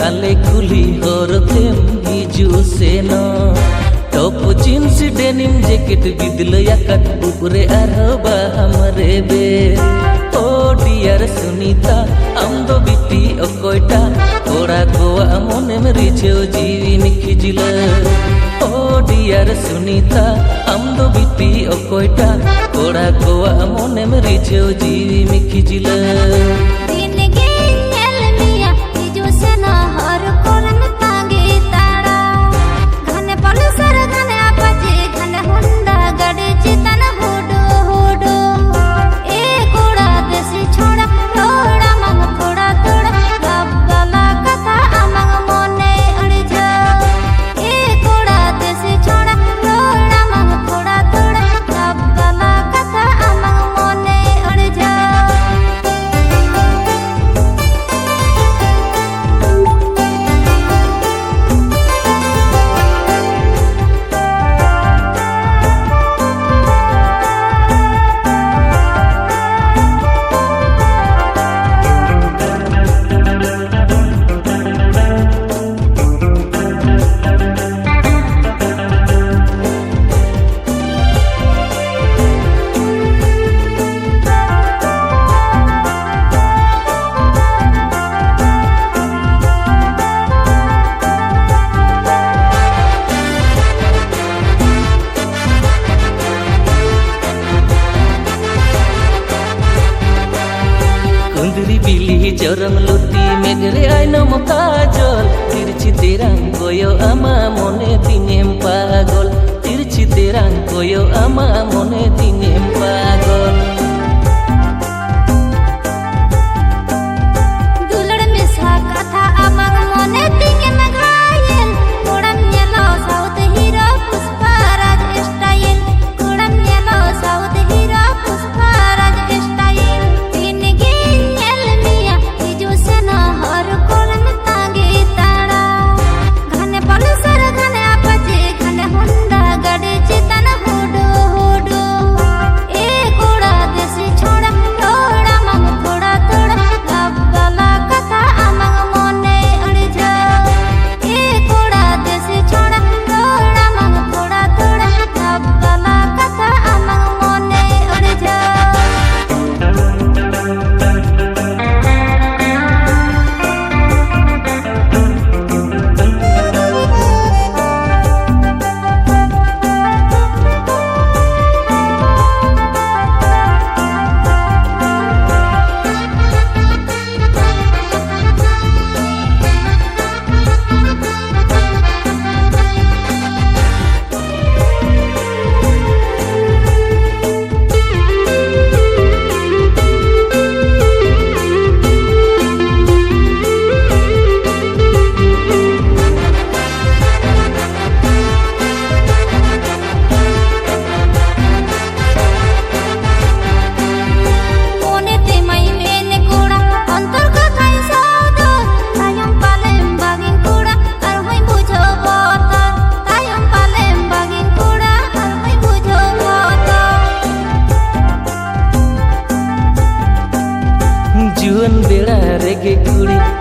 Ale kuli horotem hiju seno top jeans denim jacket bidlo yakat upre arba hamre be oh dear Sunita amdo biti okoita ora goa monem richeo jeevin khijila oh dear Sunita amdo biti okoita ora goa monem richeo jeevin khijila Pilih jorong luti megre aino mokajol tirchi terang koyo ama mone tinem pagol tirchi terang koyo ama mone tinem pagol dulad misha katha amang mone tinem gayel kodam nyelo south hero Pushparaj style kodam nyelo south hero Pushparaj style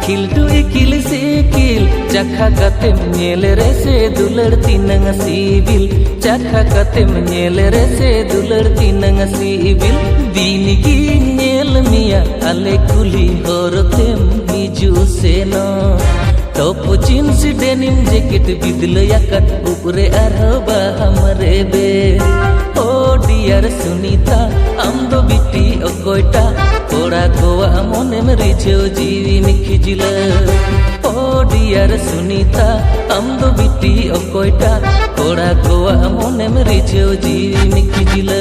Kildu ikil sikil jakha katem nyel re se dular tinang sibil jakha katem nyel re se dular tinang sibil din gi nyel miya ale kuli horotem hiju seno top jeans denim jacket बिदलया कट ऊपरे अरबा हमरे बे ओ Deere Sunita आम दो बिटी अकोयटा कोड़ा कोआ मोने में रिझो जीवी निखिजिला ओ डियर सुनीता आम दो बिटी अकोयटा कोड़ा कोआ मोने में रिझो जीवी निखिजिला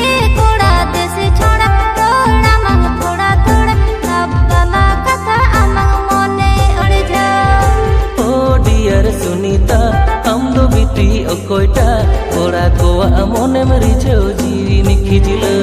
ए कोड़ा देसे छोड़ा तोड़ा मंग थोड़ा थोड़ा नब्बला कथा अमंग मोने उड़ जा ओ डियर सुनीता आम दो बिटी अकोयटा कोड़ा कोआ मोने में रिझो जीवी निखिजिला